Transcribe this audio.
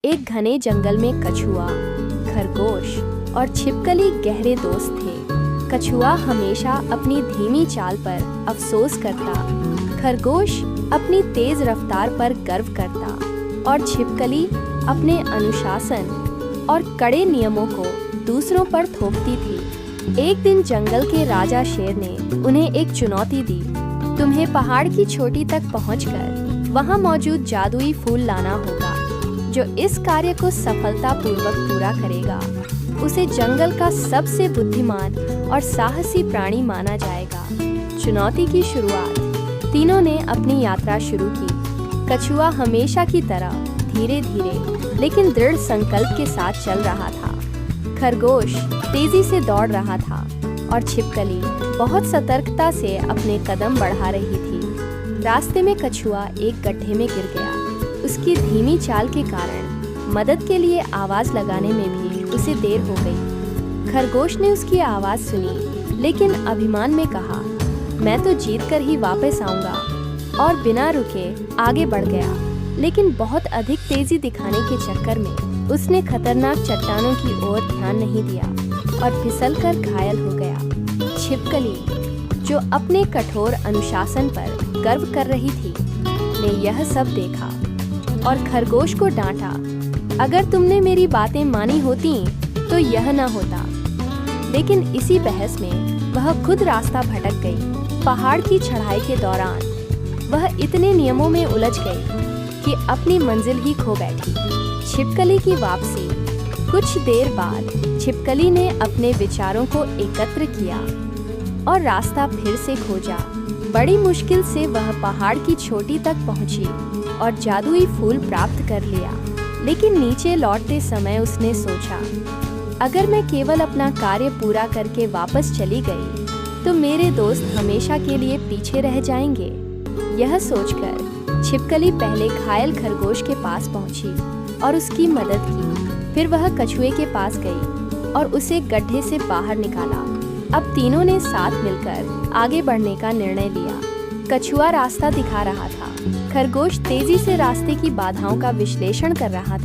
एक घने जंगल में कछुआ, खरगोश और छिपकली गहरे दोस्त थे। कछुआ हमेशा अपनी धीमी चाल पर अफसोस करता, खरगोश अपनी तेज रफ्तार पर गर्व करता और छिपकली अपने अनुशासन और कड़े नियमों को दूसरों पर थोपती थी। एक दिन जंगल के राजा शेर ने उन्हें एक चुनौती दी। तुम्हें पहाड़ की चोटी तक पहुंचकर वहां मौजूद जादुई फूल लाना होगा। जो इस कार्य को सफलतापूर्वक पूरा करेगा उसे जंगल का सबसे बुद्धिमान और साहसी प्राणी माना जाएगा। चुनौती की शुरुआत तीनों ने अपनी यात्रा शुरू की। कछुआ हमेशा की तरह धीरे धीरे लेकिन दृढ़ संकल्प के साथ चल रहा था। खरगोश तेजी से दौड़ रहा था और छिपकली बहुत सतर्कता से अपने कदम बढ़ा रही थी। रास्ते में कछुआ एक गड्ढे में गिर गया। उसकी धीमी चाल के कारण मदद के लिए आवाज लगाने में भी उसे देर हो गई। खरगोश ने उसकी आवाज सुनी लेकिन अभिमान में कहा, मैं तो जीत कर ही वापस आऊंगा, और बिना रुके आगे बढ़ गया। लेकिन बहुत अधिक तेजी दिखाने के चक्कर में उसने खतरनाक चट्टानों की ओर ध्यान नहीं दिया और फिसलकर घायल हो गया। छिपकली, जो अपने कठोर अनुशासन पर गर्व कर रही थी, ने यह सब देखा और खरगोश को डांटा, अगर तुमने मेरी बातें मानी होती तो यह न होता। लेकिन इसी बहस में वह खुद रास्ता भटक गई। पहाड़ की चढ़ाई के दौरान वह इतने नियमों में उलझ गई कि अपनी मंजिल ही खो बैठी। छिपकली की वापसी। कुछ देर बाद छिपकली ने अपने विचारों को एकत्र किया और रास्ता फिर से खोजा। बड़ी मुश्किल से वह पहाड़ की चोटी तक पहुंची और जादुई फूल प्राप्त कर लिया। लेकिन नीचे लौटते समय उसने सोचा, अगर मैं केवल अपना कार्य पूरा करके वापस चली गई तो मेरे दोस्त हमेशा के लिए पीछे रह जाएंगे। यह सोचकर छिपकली पहले घायल खरगोश के पास पहुंची और उसकी मदद की। फिर वह कछुए के पास गई और उसे गड्ढे से बाहर निकाला। अब तीनों ने साथ मिलकर आगे बढ़ने का निर्णय लिया। कछुआ रास्ता दिखा रहा था, खरगोश तेजी से रास्ते की बाधाओं का विश्लेषण कर रहा था।